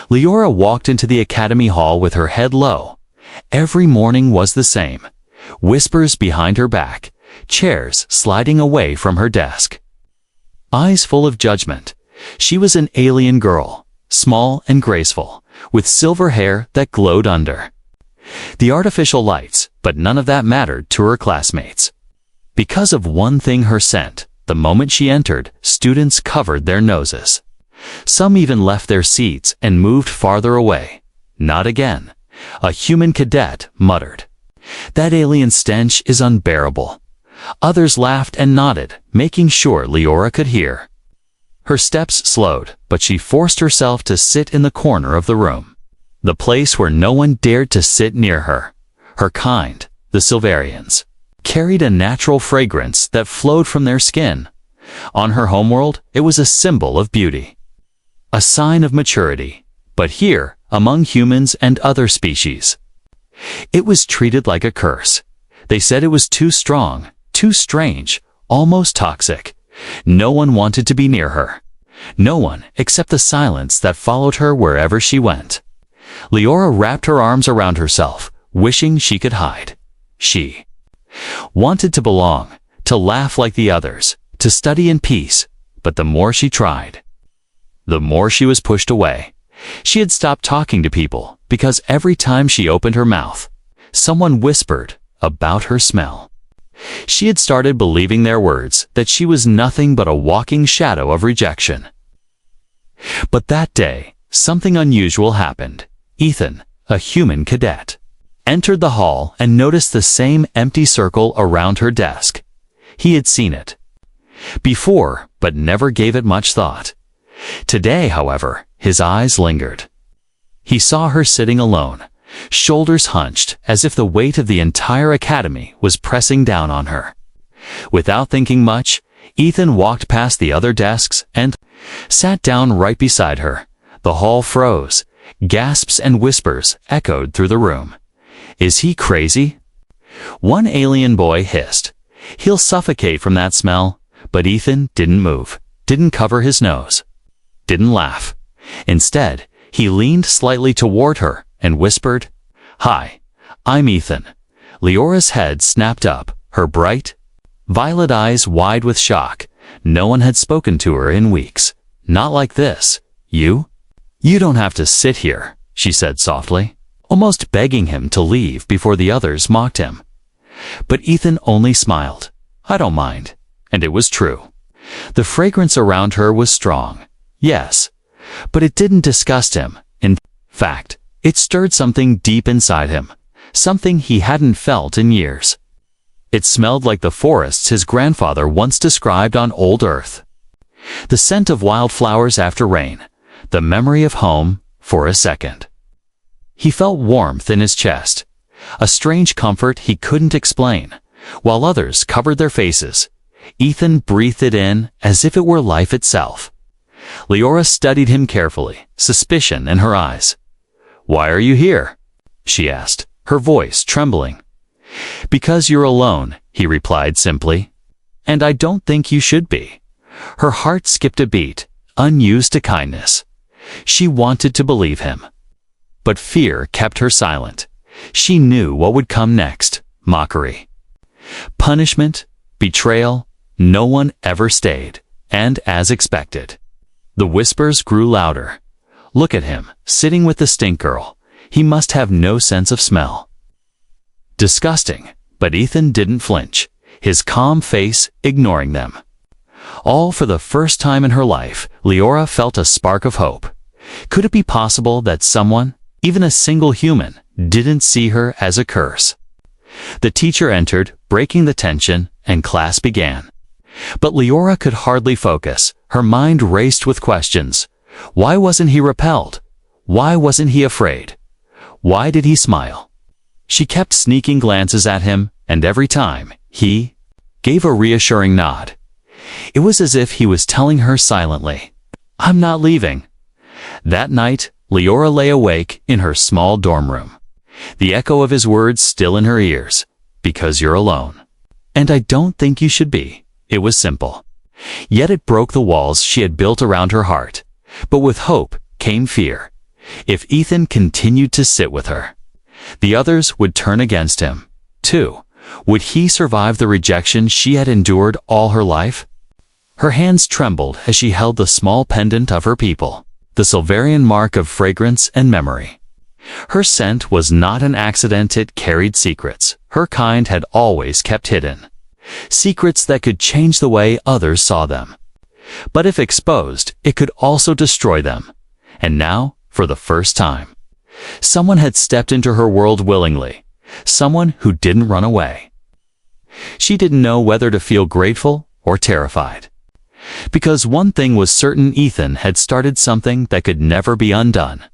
Leora walked into the academy hall with her head low. Every morning was the same. Whispers behind her back, chairs sliding away from her desk. Eyes full of judgment. She was an alien girl, small and graceful, with silver hair that glowed under the artificial lights, but none of that mattered to her classmates. Because of one thing, her scent. The moment she entered, students covered their noses. Some even left their seats and moved farther away. Not again. A human cadet muttered. That alien stench is unbearable. Others laughed and nodded, making sure Leora could hear. Her steps slowed, but she forced herself to sit in the corner of the room. The place where no one dared to sit near her. Her kind, the Silverians, carried a natural fragrance that flowed from their skin. On her homeworld, it was a symbol of beauty. A sign of maturity. But here, among humans and other species, it was treated like a curse. They said it was too strong, too strange, almost toxic. No one wanted to be near her. No one except the silence that followed her wherever she went. Leora wrapped her arms around herself, wishing she could hide. She wanted to belong, to laugh like the others, to study in peace, but the more she tried, the more she was pushed away. She had stopped talking to people because every time she opened her mouth, someone whispered about her smell. She had started believing their words, that she was nothing but a walking shadow of rejection. But that day, something unusual happened. Ethan, a human cadet, entered the hall and noticed the same empty circle around her desk. He had seen it before, but never gave it much thought. Today, however, his eyes lingered. He saw her sitting alone, shoulders hunched, as if the weight of the entire academy was pressing down on her. Without thinking much, Ethan walked past the other desks and sat down right beside her. The hall froze. Gasps and whispers echoed through the room. Is he crazy? One alien boy hissed. He'll suffocate from that smell. But Ethan didn't move, didn't cover his nose, didn't laugh. Instead, he leaned slightly toward her and whispered, "Hi, I'm Ethan." Leora's head snapped up, her bright, violet eyes wide with shock. No one had spoken to her in weeks. Not like this. You don't have to sit here, she said softly, almost begging him to leave before the others mocked him. But Ethan only smiled. I don't mind. And it was true. The fragrance around her was strong. Yes. But it didn't disgust him. In fact, it stirred something deep inside him. Something he hadn't felt in years. It smelled like the forests his grandfather once described on old Earth. The scent of wildflowers after rain. The memory of home for a second. He felt warmth in his chest. A strange comfort he couldn't explain. While others covered their faces, Ethan breathed it in as if it were life itself. Leora studied him carefully, suspicion in her eyes. "Why are you here?" she asked, her voice trembling. "Because you're alone," he replied simply. "And I don't think you should be." Her heart skipped a beat, unused to kindness. She wanted to believe him. But fear kept her silent. She knew what would come next. Mockery. Punishment. Betrayal. No one ever stayed. And as expected, the whispers grew louder. Look at him, sitting with the stink girl. He must have no sense of smell. Disgusting. But Ethan didn't flinch, his calm face ignoring them. All for the first time in her life, Leora felt a spark of hope. Could it be possible that someone, even a single human, didn't see her as a curse? The teacher entered, breaking the tension, and class began. But Leora could hardly focus. Her mind raced with questions. Why wasn't he repelled? Why wasn't he afraid? Why did he smile? She kept sneaking glances at him, and every time, he gave a reassuring nod. It was as if he was telling her silently, "I'm not leaving." That night, Leora lay awake in her small dorm room. The echo of his words still in her ears. "Because you're alone. And I don't think you should be." It was simple. Yet it broke the walls she had built around her heart. But with hope came fear. If Ethan continued to sit with her, the others would turn against him, too. Would he survive the rejection she had endured all her life? Her hands trembled as she held the small pendant of her people, the Silverian mark of fragrance and memory. Her scent was not an accident, it carried secrets her kind had always kept hidden. Secrets that could change the way others saw them. But if exposed, it could also destroy them. And now, for the first time, someone had stepped into her world willingly. Someone who didn't run away. She didn't know whether to feel grateful or terrified. Because one thing was certain, Ethan had started something that could never be undone.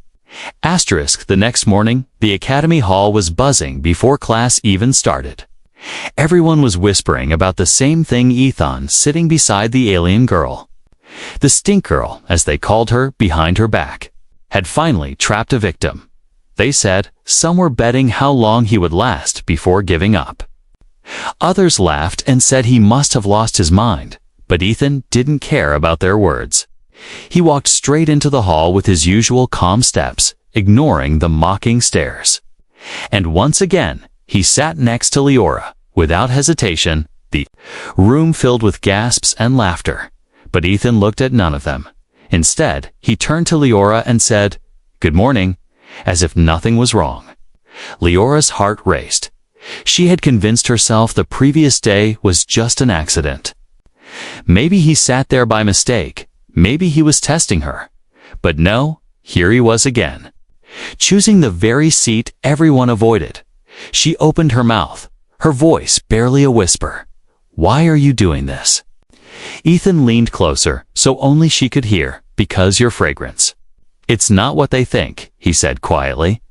The next morning, the academy hall was buzzing before class even started. Everyone was whispering about the same thing: Ethan sitting beside the alien girl. The stink girl, as they called her behind her back, had finally trapped a victim. They said some were betting how long he would last before giving up. Others laughed and said he must have lost his mind, but Ethan didn't care about their words. He walked straight into the hall with his usual calm steps, ignoring the mocking stares. And once again, he sat next to Leora, without hesitation. The room filled with gasps and laughter, but Ethan looked at none of them. Instead, he turned to Leora and said, "Good morning," as if nothing was wrong. Leora's heart raced. She had convinced herself the previous day was just an accident. Maybe he sat there by mistake. Maybe he was testing her. But no, here he was again, choosing the very seat everyone avoided. She opened her mouth, her voice barely a whisper. "Why are you doing this?" Ethan leaned closer so only she could hear. "Because your fragrance." "It's not what they think," he said quietly.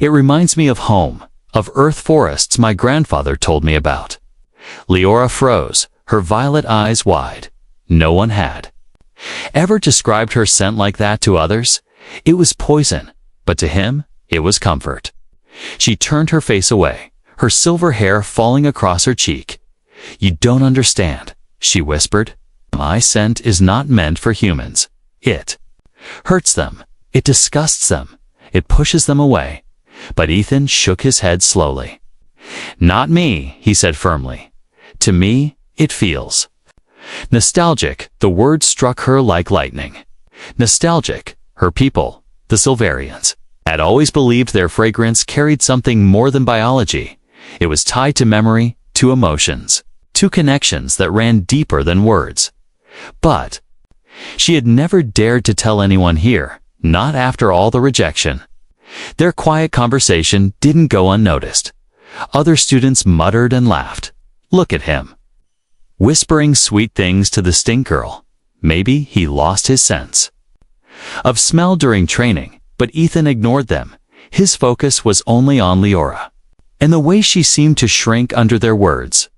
"It reminds me of home, of earth forests my grandfather told me about." Leora froze, her violet eyes wide. No one had ever described her scent like that to others. It was poison, but to him, it was comfort. She turned her face away, her silver hair falling across her cheek. "You don't understand," she whispered. "My scent is not meant for humans. It hurts them. It disgusts them. It pushes them away." But Ethan shook his head slowly. "Not me," he said firmly. "To me, it feels nostalgic." The word struck her like lightning. Nostalgic. Her people, the Silverians, had always believed their fragrance carried something more than biology. It was tied to memory, to emotions, to connections that ran deeper than words. But she had never dared to tell anyone here, not after all the rejection. Their quiet conversation didn't go unnoticed. Other students muttered and laughed. "Look at him, whispering sweet things to the stink girl." Maybe he lost his sense of smell during training, but Ethan ignored them. His focus was only on Leora, and the way she seemed to shrink under their words.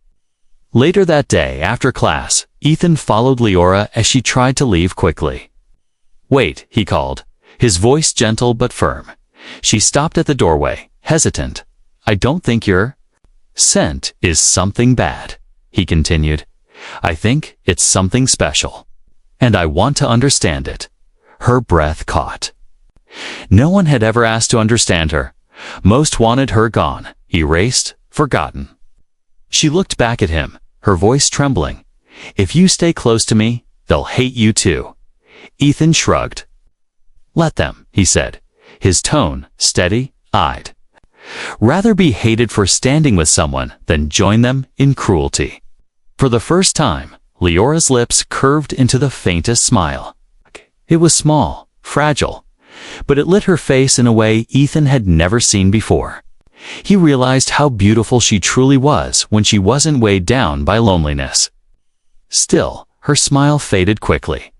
Later that day, after class, Ethan followed Leora as she tried to leave quickly. "Wait," he called, his voice gentle but firm. She stopped at the doorway, hesitant. "I don't think your scent is something bad," he continued. "I think it's something special. And I want to understand it." Her breath caught. No one had ever asked to understand her. Most wanted her gone, erased, forgotten. She looked back at him, her voice trembling. "If you stay close to me, they'll hate you too." Ethan shrugged. "Let them," he said, his tone steady, I'd rather be hated for standing with someone than join them in cruelty." For the first time, Leora's lips curved into the faintest smile. It was small, fragile, but it lit her face in a way Ethan had never seen before. He realized how beautiful she truly was when she wasn't weighed down by loneliness. Still, her smile faded quickly,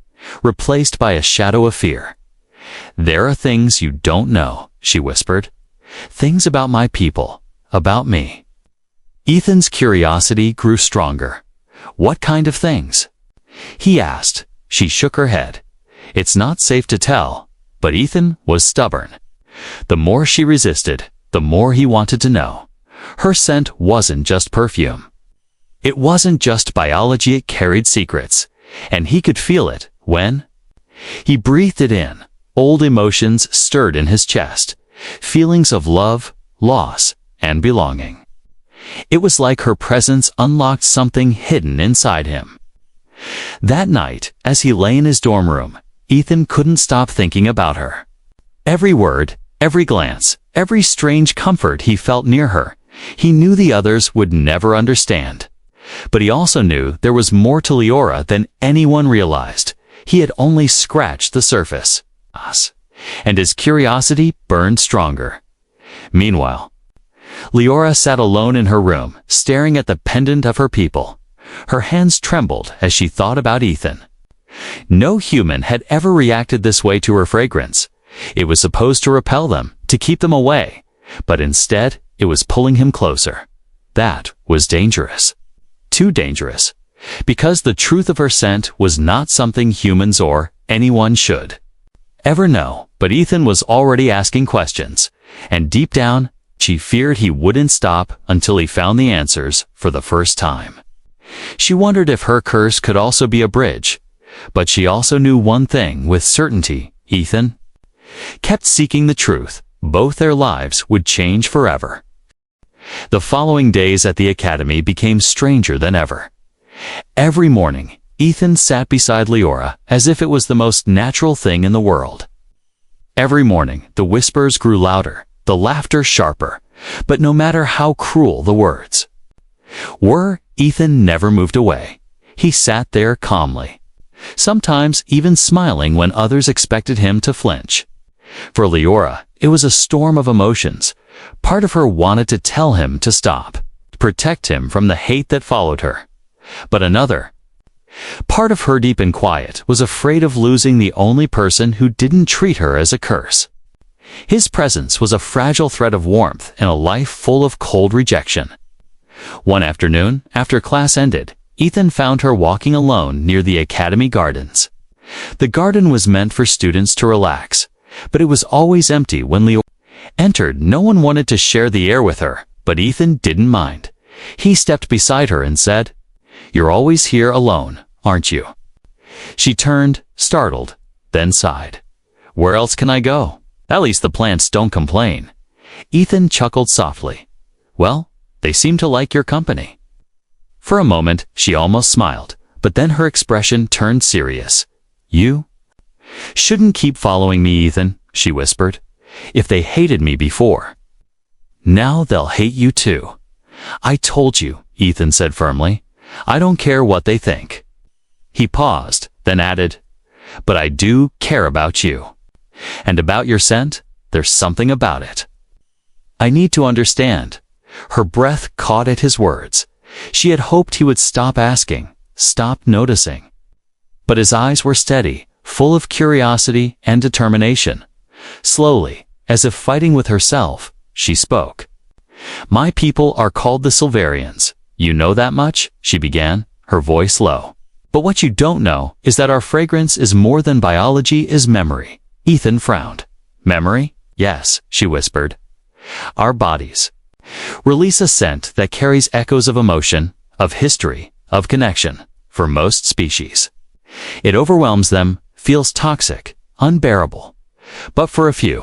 replaced by a shadow of fear. "There are things you don't know," she whispered. "Things about my people, about me." Ethan's curiosity grew stronger. "What kind of things?" he asked. She shook her head. "It's not safe to tell." But Ethan was stubborn. The more she resisted, the more he wanted to know. Her scent wasn't just perfume. It wasn't just biology, it carried secrets. And he could feel it when he breathed it in. Old emotions stirred in his chest, feelings of love, loss, and belonging. It was like her presence unlocked something hidden inside him. That night, as he lay in his dorm room, Ethan couldn't stop thinking about her. Every word, every glance, every strange comfort he felt near her, he knew the others would never understand. But he also knew there was more to Leora than anyone realized. He had only scratched the surface. And his curiosity burned stronger. Meanwhile, Leora sat alone in her room, staring at the pendant of her people. Her hands trembled as she thought about Ethan. No human had ever reacted this way to her fragrance. It was supposed to repel them, to keep them away, but instead it was pulling him closer. That was dangerous. Too dangerous, because the truth of her scent was not something humans or anyone should ever know. But Ethan was already asking questions, and deep down, she feared he wouldn't stop until he found the answers for the first time. She wondered if her curse could also be a bridge, but she also knew one thing with certainty: Ethan kept seeking the truth. Both their lives would change forever. The following days at the academy became stranger than ever. Every morning, Ethan sat beside Leora as if it was the most natural thing in the world. Every morning, the whispers grew louder, the laughter sharper, but no matter how cruel the words were, Ethan never moved away. He sat there calmly, sometimes even smiling when others expected him to flinch. For Leora, it was a storm of emotions. Part of her wanted to tell him to stop, protect him from the hate that followed her. But another part of her, deep and quiet, was afraid of losing the only person who didn't treat her as a curse. His presence was a fragile thread of warmth in a life full of cold rejection. One afternoon, after class ended, Ethan found her walking alone near the academy gardens. The garden was meant for students to relax, but it was always empty when Leora entered. No one wanted to share the air with her, but Ethan didn't mind. He stepped beside her and said, "You're always here alone, aren't you?" She turned, startled, then sighed. "Where else can I go? At least the plants don't complain." Ethan chuckled softly. "Well, they seem to like your company." For a moment, she almost smiled, but then her expression turned serious. "You shouldn't keep following me, Ethan," she whispered. "If they hated me before, now they'll hate you too." "I told you," Ethan said firmly. "I don't care what they think." He paused, then added, "But I do care about you. And about your scent, there's something about it I need to understand." Her breath caught at his words. She had hoped he would stop asking, stop noticing. But his eyes were steady, full of curiosity and determination. Slowly, as if fighting with herself, she spoke. "My people are called the Silverians. You know that much?" she began, her voice low. "But what you don't know is that our fragrance is more than biology, is memory." Ethan frowned. "Memory? Yes," she whispered. "Our bodies release a scent that carries echoes of emotion, of history, of connection. For most species, it overwhelms them, feels toxic, unbearable. But for a few,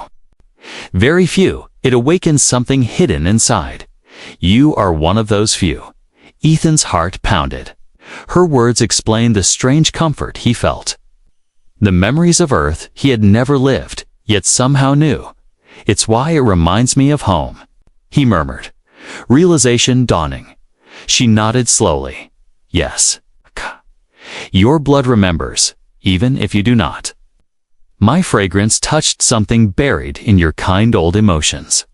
very few, it awakens something hidden inside. You are one of those few." Ethan's heart pounded. Her words explained the strange comfort he felt. The memories of Earth he had never lived, yet somehow knew. "It's why it reminds me of home," he murmured, realization dawning. She nodded slowly. "Yes. Your blood remembers, even if you do not. My fragrance touched something buried in your kind old emotions.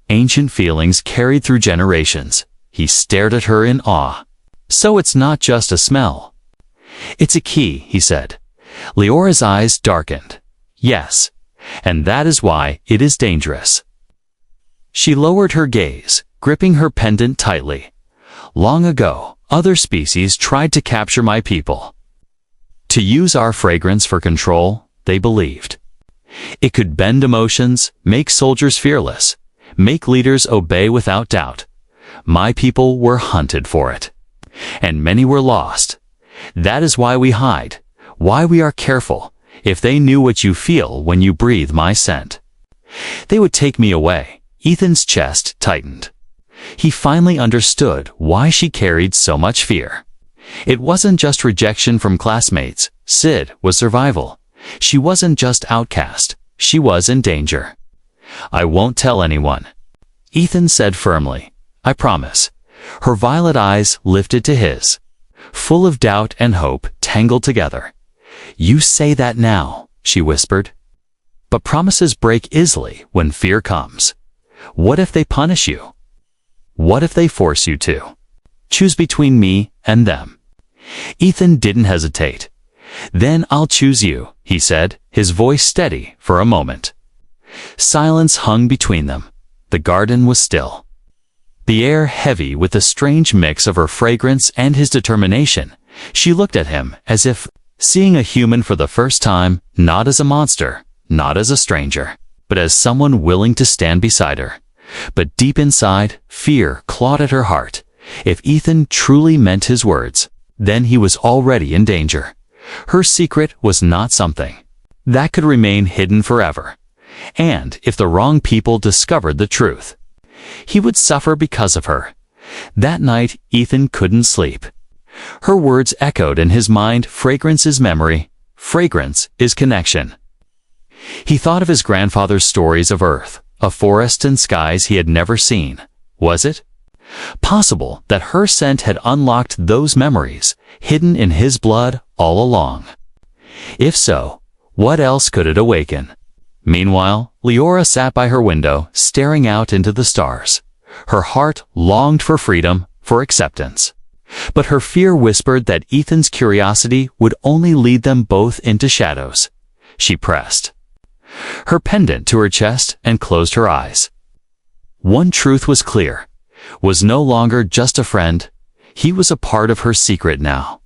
Ancient feelings carried through generations." He stared at her in awe. "So it's not just a smell. It's a key," he said. Leora's eyes darkened. "Yes, and that is why it is dangerous." She lowered her gaze, gripping her pendant tightly. "Long ago, other species tried to capture my people. To use our fragrance for control, they believed. It could bend emotions, make soldiers fearless, make leaders obey without doubt. My people were hunted for it, and many were lost. That is why we hide, why we are careful. If they knew what you feel when you breathe my scent, they would take me away. Ethan's chest tightened. He finally understood why she carried so much fear. It wasn't just rejection from classmates. Sid was survival. She wasn't just outcast. She was in danger. I won't tell anyone, Ethan said firmly. I promise. Her violet eyes lifted to his, full of doubt and hope tangled together. You say that now, she whispered. But promises break easily when fear comes. What if they punish you? What if they force you to choose between me and them? Ethan didn't hesitate. Then I'll choose you, he said, his voice steady for a moment. Silence hung between them. The garden was still, the air heavy with a strange mix of her fragrance and his determination. She looked at him as if seeing a human for the first time, not as a monster, not as a stranger, but as someone willing to stand beside her. But deep inside, fear clawed at her heart. If Ethan truly meant his words, then he was already in danger. Her secret was not something that could remain hidden forever. And if the wrong people discovered the truth, he would suffer because of her. That night, Ethan couldn't sleep. Her words echoed in his mind. Fragrance is memory. Fragrance is connection. He thought of his grandfather's stories of Earth, of forests and skies he had never seen. Was it possible that her scent had unlocked those memories, hidden in his blood all along? If so, what else could it awaken? Meanwhile, Leora sat by her window, staring out into the stars. Her heart longed for freedom, for acceptance. But her fear whispered that Ethan's curiosity would only lead them both into shadows. She pressed her pendant to her chest and closed her eyes. One truth was clear. Was no longer just a friend. He was a part of her secret now.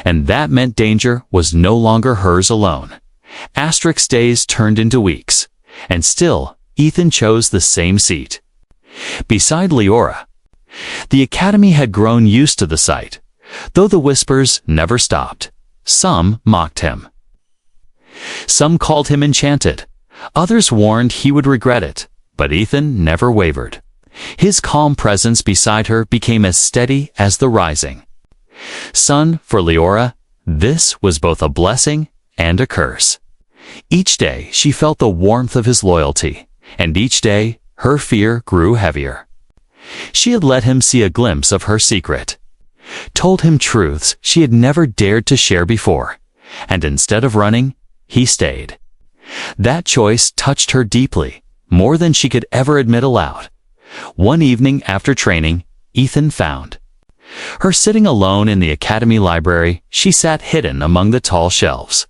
And that meant danger was no longer hers alone. Asterix days turned into weeks. And still, Ethan chose the same seat beside Leora. The academy had grown used to the sight, though the whispers never stopped. Some mocked him. Some called him enchanted. Others warned he would regret it, but Ethan never wavered. His calm presence beside her became as steady as the rising sun. For Leora, this was both a blessing and a curse. Each day she felt the warmth of his loyalty, and each day her fear grew heavier. She had let him see a glimpse of her secret, told him truths she had never dared to share before, and instead of running, he stayed. That choice touched her deeply, more than she could ever admit aloud. One evening after training, Ethan found her sitting alone in the academy library. She sat hidden among the tall shelves,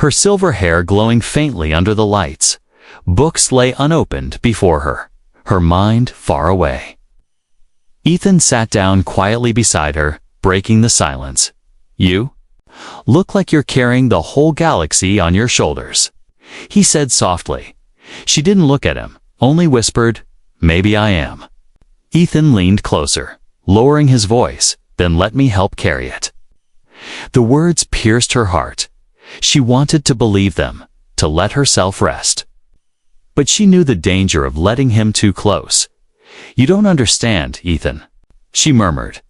her silver hair glowing faintly under the lights. Books lay unopened before her, her mind far away. Ethan sat down quietly beside her, breaking the silence. You look like you're carrying the whole galaxy on your shoulders, he said softly. She didn't look at him, only whispered, Maybe I am. Ethan leaned closer, lowering his voice. Then let me help carry it. The words pierced her heart. She wanted to believe them, to let herself rest. But she knew the danger of letting him too close. You don't understand, Ethan, she murmured.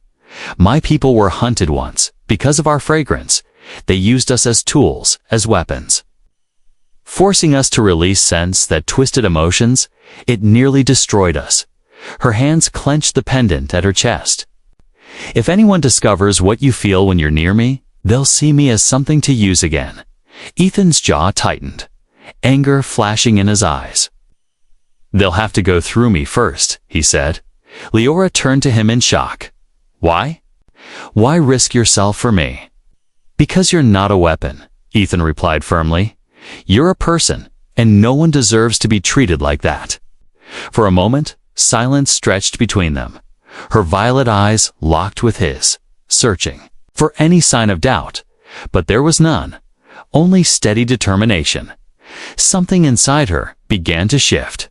My people were hunted once, because of our fragrance. They used us as tools, as weapons, forcing us to release scents that twisted emotions. It nearly destroyed us. Her hands clenched the pendant at her chest. If anyone discovers what you feel when you're near me, they'll see me as something to use again. Ethan's jaw tightened, anger flashing in his eyes. They'll have to go through me first, he said. Leora turned to him in shock. Why? Why risk yourself for me? Because you're not a weapon, Ethan replied firmly. You're a person, and no one deserves to be treated like that. For a moment, silence stretched between them. Her violet eyes locked with his, searching for any sign of doubt. But there was none, only steady determination. Something inside her began to shift.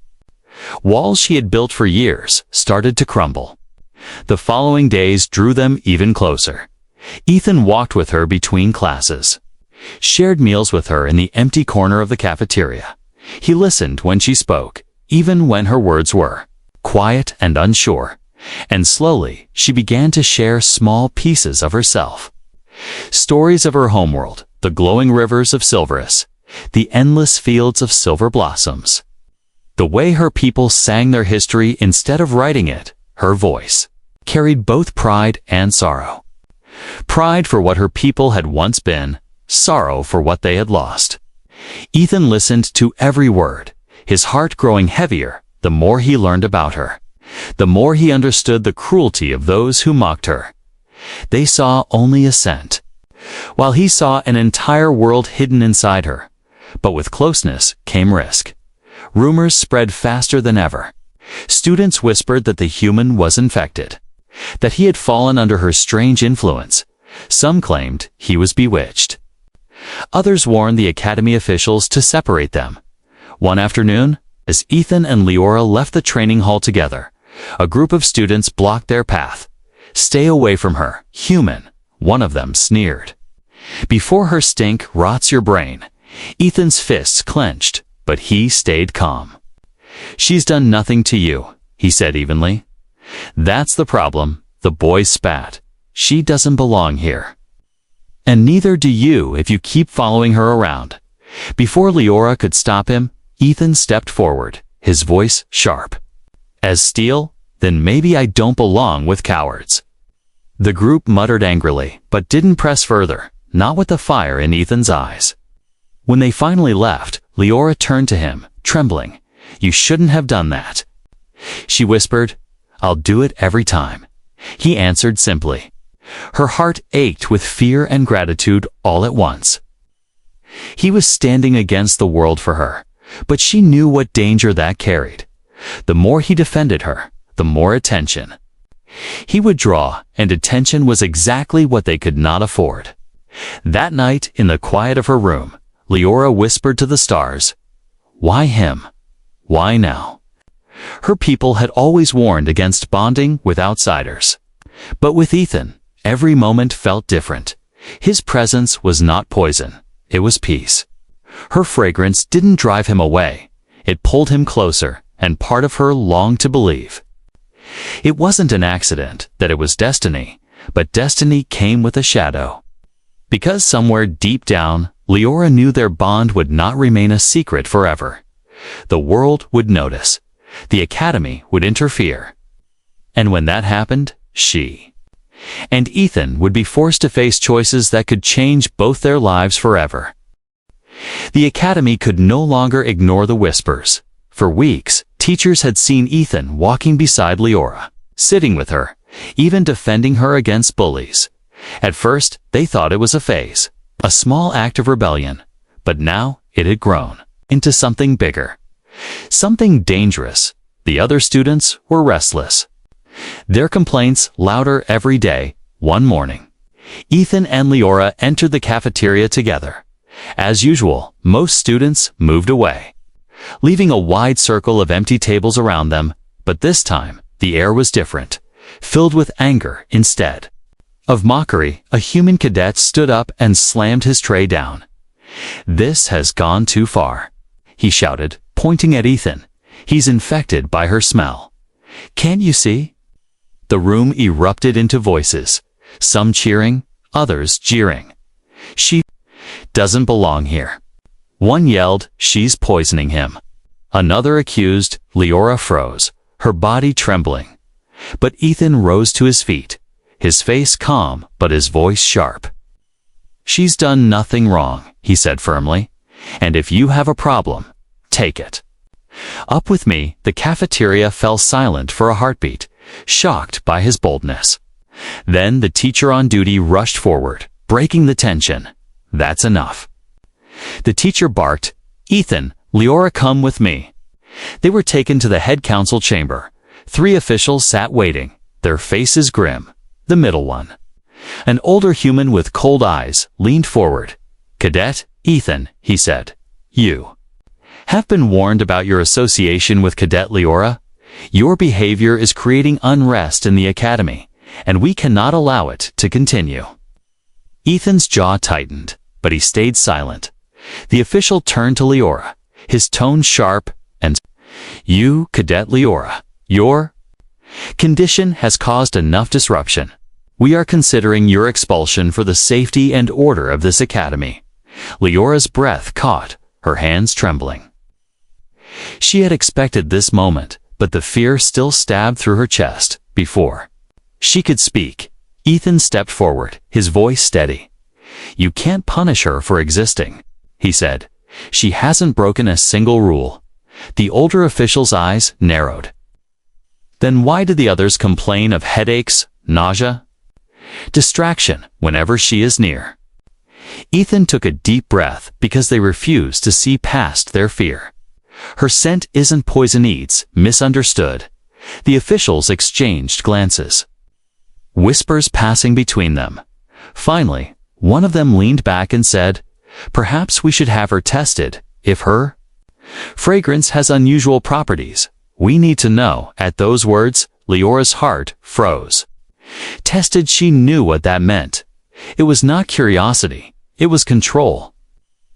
Walls she had built for years started to crumble. The following days drew them even closer. Ethan walked with her between classes. shared meals with her in the empty corner of the cafeteria. He listened when she spoke, even when her words were quiet and unsure, and slowly she began to share small pieces of herself. Stories of her homeworld, the glowing rivers of Silverus, the endless fields of silver blossoms. The way her people sang their history instead of writing it, her voice, carried both pride and sorrow. Pride for what her people had once been, sorrow for what they had lost. Ethan listened to every word, his heart growing heavier the more he learned about her, the more he understood the cruelty of those who mocked her. They saw only a scent, while he saw an entire world hidden inside her. But with closeness came risk. Rumors spread faster than ever. Students whispered that the human was infected, that he had fallen under her strange influence. Some claimed he was bewitched. Others warned the academy officials to separate them. One afternoon, as Ethan and Leora left the training hall together, a group of students blocked their path. "Stay away from her, human," one of them sneered. "Before her stink rots your brain." Ethan's fists clenched, but he stayed calm. "She's done nothing to you," he said evenly. "That's the problem," the boy spat. "She doesn't belong here. And neither do you if you keep following her around." Before Leora could stop him, Ethan stepped forward, his voice sharp. "As steel? Then maybe I don't belong with cowards." The group muttered angrily, but didn't press further, not with the fire in Ethan's eyes. When they finally left, Leora turned to him, trembling. "You shouldn't have done that." She whispered, "I'll do it every time." He answered simply. Her heart ached with fear and gratitude all at once. He was standing against the world for her, but she knew what danger that carried. The more he defended her, the more attention he would draw, and attention was exactly what they could not afford. That night, in the quiet of her room, Leora whispered to the stars, "Why him? Why now?" Her people had always warned against bonding with outsiders. But with Ethan, every moment felt different. His presence was not poison, it was peace. Her fragrance didn't drive him away, it pulled him closer, and part of her longed to believe. It wasn't an accident that it was destiny, but destiny came with a shadow. Because somewhere deep down, Leora knew their bond would not remain a secret forever. The world would notice. The academy would interfere. And when that happened, she and Ethan would be forced to face choices that could change both their lives forever. The academy could no longer ignore the whispers. For weeks, teachers had seen Ethan walking beside Leora, sitting with her, even defending her against bullies. At first, they thought it was a phase, a small act of rebellion, but now it had grown into something bigger, something dangerous. The other students were restless, their complaints louder every day. One morning, Ethan and Leora entered the cafeteria together. As usual, most students moved away, leaving a wide circle of empty tables around them, but this time, the air was different, filled with anger instead of mockery. A human cadet stood up and slammed his tray down. "This has gone too far," he shouted, pointing at Ethan. "He's infected by her smell. Can't you see?" The room erupted into voices, some cheering, others jeering. "She doesn't belong here." One yelled, "She's poisoning him." Another accused. Leora froze, her body trembling. But Ethan rose to his feet, his face calm but his voice sharp. "She's done nothing wrong," he said firmly. "And if you have a problem, take it." Up with me, the cafeteria fell silent for a heartbeat, shocked by his boldness. Then the teacher on duty rushed forward, breaking the tension. "That's enough." The teacher barked, "Ethan, Leora, come with me." They were taken to the head council chamber. 3 officials sat waiting, their faces grim. The middle one, an older human with cold eyes, leaned forward. "Cadet Ethan," he said, "you have been warned about your association with Cadet Leora. Your behavior is creating unrest in the academy, and we cannot allow it to continue." Ethan's jaw tightened. but he stayed silent. The official turned to Leora, his tone sharp and, "You, Cadet Leora, your condition has caused enough disruption. We are considering your expulsion for the safety and order of this academy." Leora's breath caught, her hands trembling. She had expected this moment, but the fear still stabbed through her chest. Before she could speak, Ethan stepped forward, his voice steady. "You can't punish her for existing," he said. "She hasn't broken a single rule." The older official's eyes narrowed. "Then why did the others complain of headaches, nausea, distraction whenever she is near?" Ethan took a deep breath because they refused to see past their fear. "Her scent isn't poison, it's misunderstood." The officials exchanged glances, whispers passing between them. Finally, one of them leaned back and said, "Perhaps we should have her tested. If her fragrance has unusual properties, we need to know." At those words, Leora's heart froze. Tested, she knew what that meant. It was not curiosity, it was control.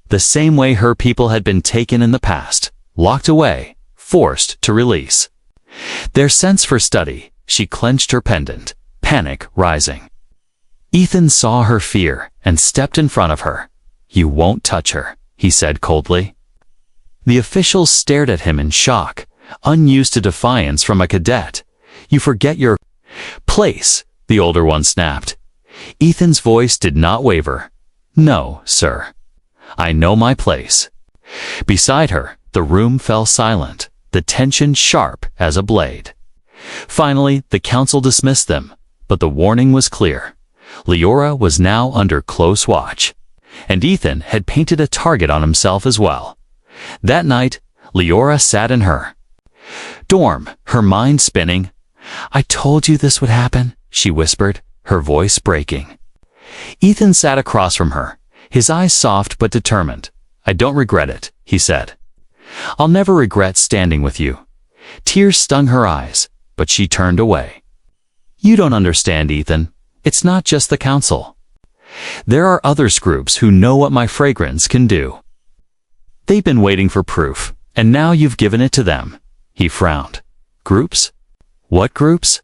The same way her people had been taken in the past, locked away, forced to release their sense for study. She clenched her pendant, panic rising. Ethan saw her fear and stepped in front of her. "You won't touch her," he said coldly. The officials stared at him in shock, unused to defiance from a cadet. "You forget your place," the older one snapped. Ethan's voice did not waver. "No, sir. I know my place." Beside her, the room fell silent, the tension sharp as a blade. Finally, the council dismissed them, but the warning was clear. Leora was now under close watch, and Ethan had painted a target on himself as well. That night, Leora sat in her dorm, her mind spinning. "I told you this would happen," she whispered, her voice breaking. Ethan sat across from her, his eyes soft but determined. "I don't regret it," he said. "I'll never regret standing with you." Tears stung her eyes, but she turned away. "You don't understand, Ethan. It's not just the council. There are others groups who know what my fragrance can do. They've been waiting for proof, and now you've given it to them." He frowned. "Groups? What groups?"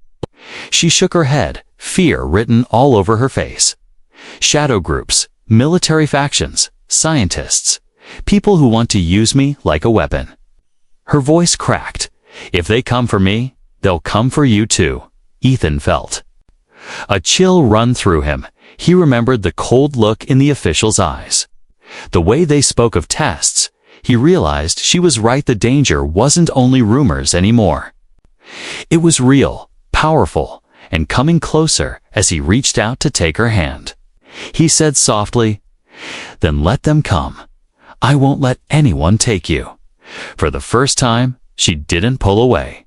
She shook her head, fear written all over her face. "Shadow groups, military factions, scientists, people who want to use me like a weapon." Her voice cracked. "If they come for me, they'll come for you too." Ethan felt a chill run through him. He remembered the cold look in the official's eyes. The way they spoke of tests, he realized she was right. The danger wasn't only rumors anymore. It was real, powerful, and coming closer as he reached out to take her hand. He said softly, "Then let them come. I won't let anyone take you." For the first time, she didn't pull away.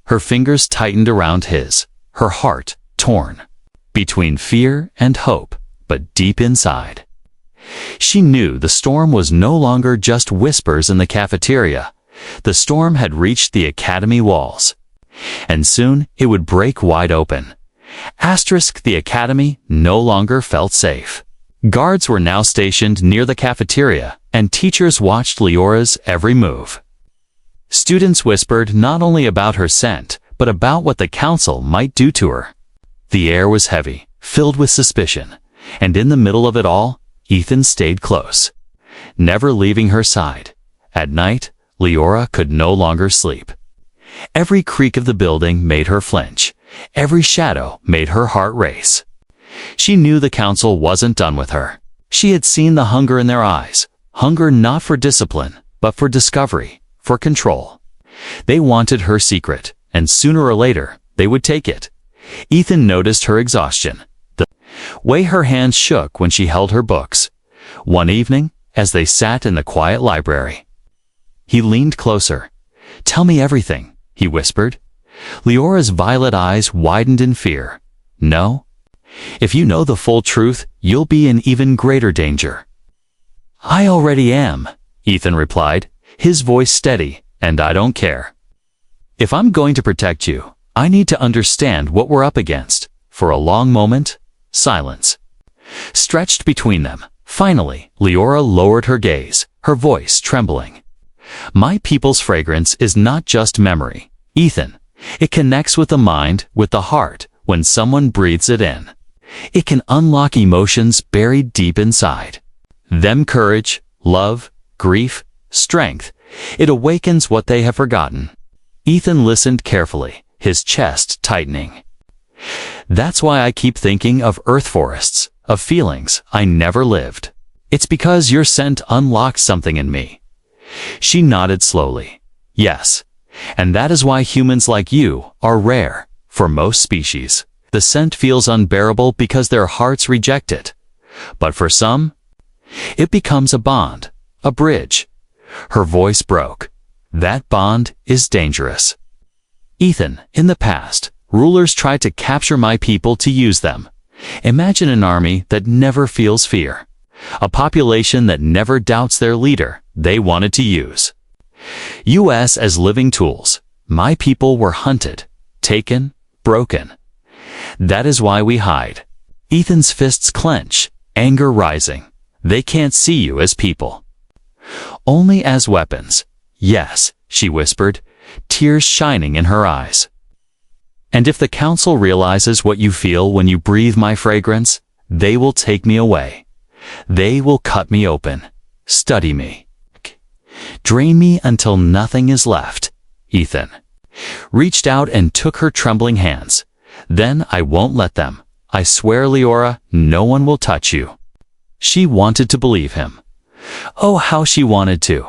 Her fingers tightened around his, her heart torn between fear and hope, but deep inside. She knew the storm was no longer just whispers in the cafeteria. The storm had reached the academy walls, and soon it would break wide open. The academy no longer felt safe. Guards were now stationed near the cafeteria, and teachers watched Leora's every move. Students whispered not only about her scent, but about what the council might do to her. The air was heavy, filled with suspicion, and in the middle of it all, Ethan stayed close, never leaving her side. At night, Leora could no longer sleep. Every creak of the building made her flinch. Every shadow made her heart race. She knew the council wasn't done with her. She had seen the hunger in their eyes, hunger not for discipline, but for discovery, for control. They wanted her secret, and sooner or later, they would take it. Ethan noticed her exhaustion, the way her hands shook when she held her books. One evening, as they sat in the quiet library, he leaned closer. "Tell me everything," he whispered. Leora's violet eyes widened in fear. "No? If you know the full truth, you'll be in even greater danger." "I already am," Ethan replied, his voice steady, "and I don't care. If I'm going to protect you, I need to understand what we're up against." For a long moment, silence stretched between them, Finally, Leora lowered her gaze, her voice trembling. My people's fragrance is not just memory, Ethan. It connects with the mind, with the heart, when someone breathes it in. It can unlock emotions buried deep inside. Them courage, love, grief, strength. It awakens what they have forgotten. Ethan listened carefully, his chest tightening. That's why I keep thinking of earth forests, of feelings I never lived. It's because your scent unlocked something in me. She nodded slowly. Yes, and that is why humans like you are rare. For most species, the scent feels unbearable because their hearts reject it. But for some, it becomes a bond, a bridge. Her voice broke. That bond is dangerous. Ethan, in the past, rulers tried to capture my people to use them. Imagine an army that never feels fear. A population that never doubts their leader they wanted to use. US as living tools. My people were hunted, taken, broken. That is why we hide. Ethan's fists clench, anger rising. They can't see you as people. Only as weapons. Yes, she whispered, tears shining in her eyes. And if the council realizes what you feel when you breathe my fragrance, they will take me away. They will cut me open, study me, drain me until nothing is left. Ethan reached out and took her trembling hands. Then I won't let them. I swear, Leora, no one will touch you. She wanted to believe him. Oh, how she wanted to.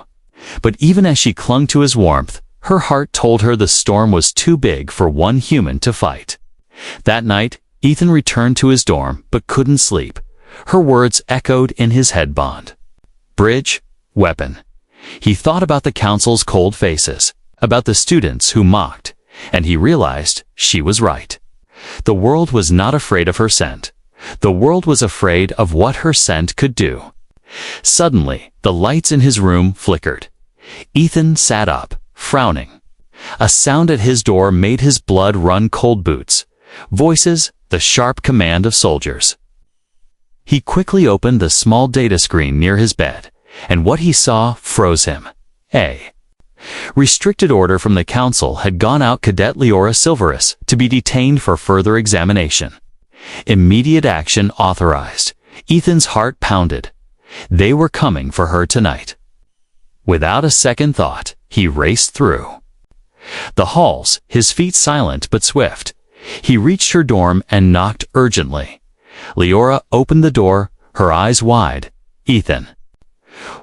But even as she clung to his warmth, her heart told her the storm was too big for one human to fight. That night, Ethan returned to his dorm but couldn't sleep. Her words echoed in his head. Bond, bridge, weapon. He thought about the council's cold faces, about the students who mocked, and he realized she was right. The world was not afraid of her scent. The world was afraid of what her scent could do. Suddenly, the lights in his room flickered. Ethan sat up, frowning. A sound at his door made his blood run cold. Boots, voices, the sharp command of soldiers. He quickly opened the small data screen near his bed, and what he saw froze him. A restricted order from the council had gone out. Cadet Leora Silverus to be detained for further examination. Immediate action authorized. Ethan's heart pounded. They were coming for her tonight. Without a second thought, he raced through the halls, his feet silent but swift. He reached her dorm and knocked urgently. Leora opened the door, her eyes wide. Ethan.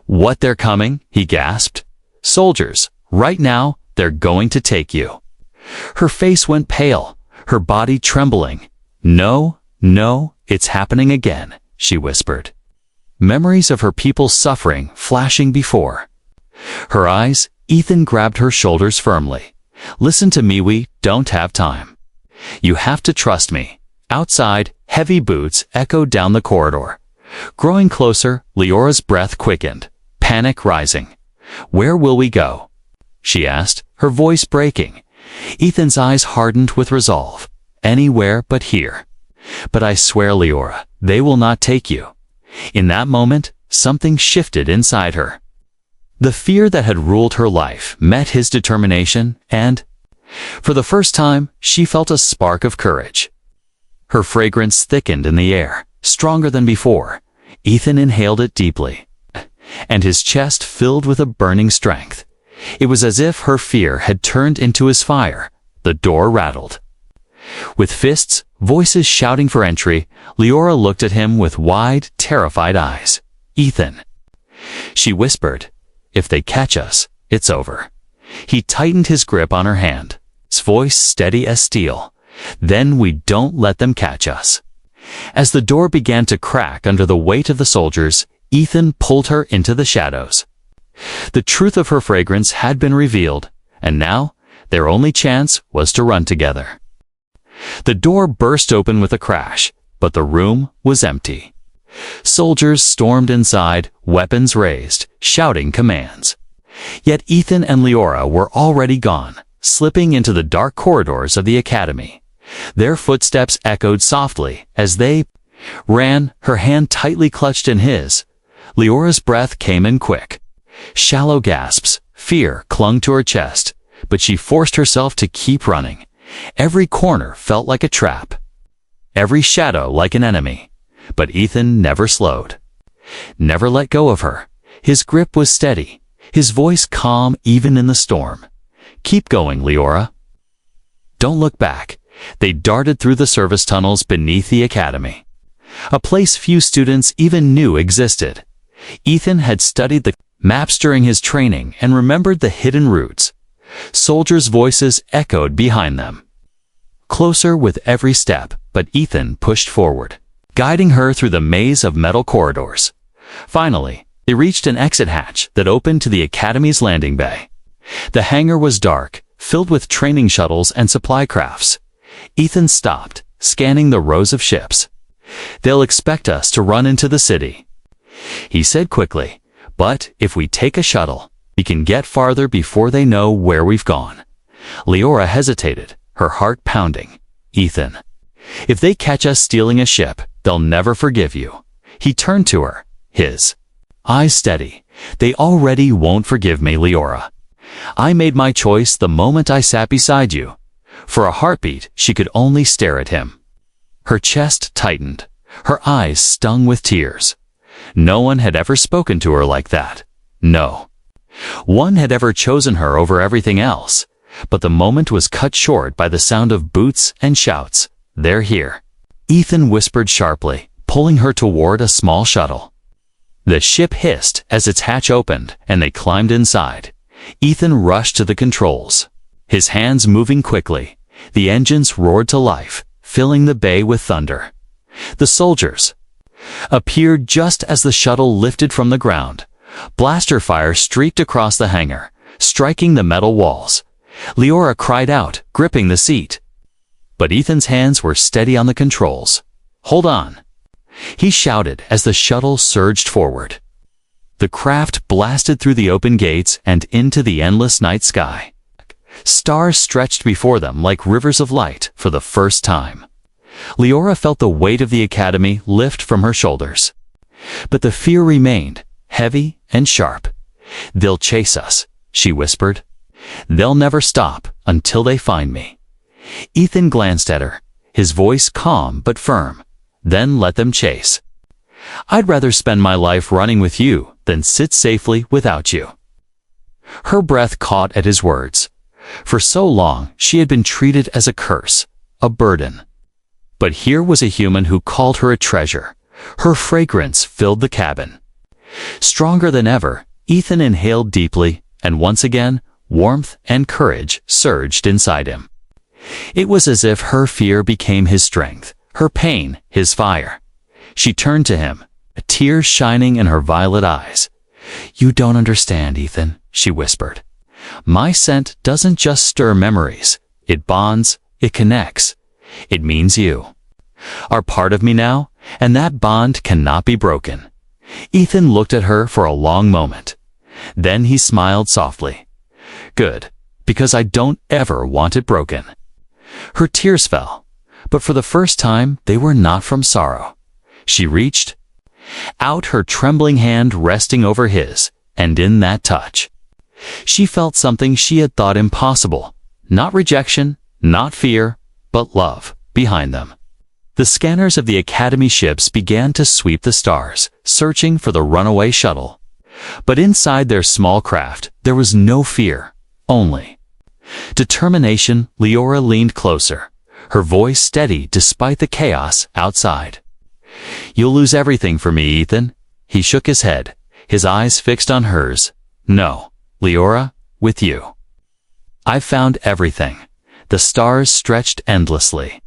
What, they're coming? He gasped. Soldiers, right now, they're going to take you. Her face went pale, her body trembling. No, no, it's happening again, she whispered. Memories of her people's suffering flashing before her eyes. Ethan grabbed her shoulders firmly. Listen to me, we don't have time. You have to trust me. Outside, heavy boots echoed down the corridor. Growing closer, Leora's breath quickened, panic rising. Where will we go? She asked, her voice breaking. Ethan's eyes hardened with resolve. Anywhere but here. But I swear, Leora, they will not take you. In that moment, something shifted inside her. The fear that had ruled her life met his determination, and, for the first time, she felt a spark of courage. Her fragrance thickened in the air, stronger than before. Ethan inhaled it deeply, and his chest filled with a burning strength. It was as if her fear had turned into his fire. The door rattled. With fists, voices shouting for entry, Leora looked at him with wide, terrified eyes. Ethan. She whispered, if they catch us, it's over. He tightened his grip on her hand, his voice steady as steel. Then we don't let them catch us. As the door began to crack under the weight of the soldiers, Ethan pulled her into the shadows. The truth of her fragrance had been revealed, and now their only chance was to run together. The door burst open with a crash, but the room was empty. Soldiers stormed inside, weapons raised, shouting commands. Yet Ethan and Leora were already gone, slipping into the dark corridors of the academy. Their footsteps echoed softly as they Ran, her hand tightly clutched in his. Leora's breath came in quick. Shallow gasps, fear clung to her chest, but she forced herself to keep running. Every corner felt like a trap. Every shadow like an enemy. But Ethan never slowed. Never let go of her. His grip was steady, his voice calm even in the storm. Keep going, Leora. Don't look back. They darted through the service tunnels beneath the academy. A place few students even knew existed. Ethan had studied the maps during his training and remembered the hidden routes. Soldiers' voices echoed behind them. Closer with every step, but Ethan pushed forward, guiding her through the maze of metal corridors. Finally, they reached an exit hatch that opened to the academy's landing bay. The hangar was dark, filled with training shuttles and supply crafts. Ethan stopped, scanning the rows of ships. They'll expect us to run into the city, he said quickly, but if we take a shuttle, we can get farther before they know where we've gone. Leora hesitated, her heart pounding. Ethan, if they catch us stealing a ship, they'll never forgive you. He turned to her, his eyes steady. They already won't forgive me, Leora. I made my choice the moment I sat beside you. For a heartbeat, she could only stare at him. Her chest tightened. Her eyes stung with tears. No one had ever spoken to her like that. No one had ever chosen her over everything else. But the moment was cut short by the sound of boots and shouts. They're here. Ethan whispered sharply, pulling her toward a small shuttle. The ship hissed as its hatch opened, and they climbed inside. Ethan rushed to the controls, his hands moving quickly. The engines roared to life, filling the bay with thunder. The soldiers appeared just as the shuttle lifted from the ground. Blaster fire streaked across the hangar, striking the metal walls. Leora cried out, gripping the seat. But Ethan's hands were steady on the controls. Hold on, he shouted as the shuttle surged forward. The craft blasted through the open gates and into the endless night sky. Stars stretched before them like rivers of light for the first time. Leora felt the weight of the academy lift from her shoulders. But the fear remained, heavy and sharp. They'll chase us, she whispered. They'll never stop until they find me. Ethan glanced at her, his voice calm but firm. Then let them chase. I'd rather spend my life running with you than sit safely without you. Her breath caught at his words. For so long, she had been treated as a curse, a burden. But here was a human who called her a treasure. Her fragrance filled the cabin. Stronger than ever, Ethan inhaled deeply, and once again, warmth and courage surged inside him. It was as if her fear became his strength, her pain his fire. She turned to him, a tear shining in her violet eyes. You don't understand, Ethan, she whispered. My scent doesn't just stir memories. It bonds, it connects. It means you are part of me now, and that bond cannot be broken. Ethan looked at her for a long moment. Then he smiled softly. Good, because I don't ever want it broken. Her tears fell, but for the first time they were not from sorrow. She reached out, her trembling hand resting over his, and in that touch, she felt something she had thought impossible. Not rejection, not fear, but love behind them. The scanners of the Academy ships began to sweep the stars, searching for the runaway shuttle. But inside their small craft, there was no fear, only determination. Leora leaned closer, her voice steady despite the chaos outside. You'll lose everything for me, Ethan. He shook his head, his eyes fixed on hers. No, Leora, with you. I've found everything. The stars stretched endlessly.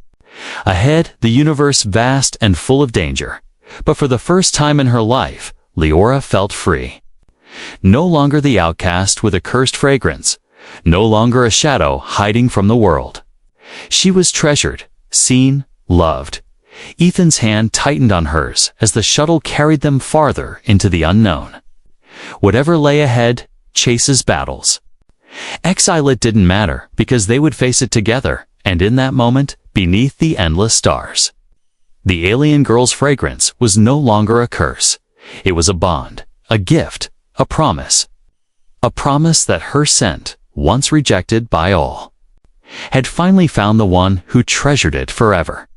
Ahead, the universe vast and full of danger. But for the first time in her life, Leora felt free. No longer the outcast with a cursed fragrance. No longer a shadow hiding from the world. She was treasured, seen, loved. Ethan's hand tightened on hers as the shuttle carried them farther into the unknown. Whatever lay ahead, chases, battles. Exile, it didn't matter because they would face it together, and in that moment, beneath the endless stars. The alien girl's fragrance was no longer a curse. It was a bond, a gift, a promise. A promise that her scent, once rejected by all, had finally found the one who treasured it forever.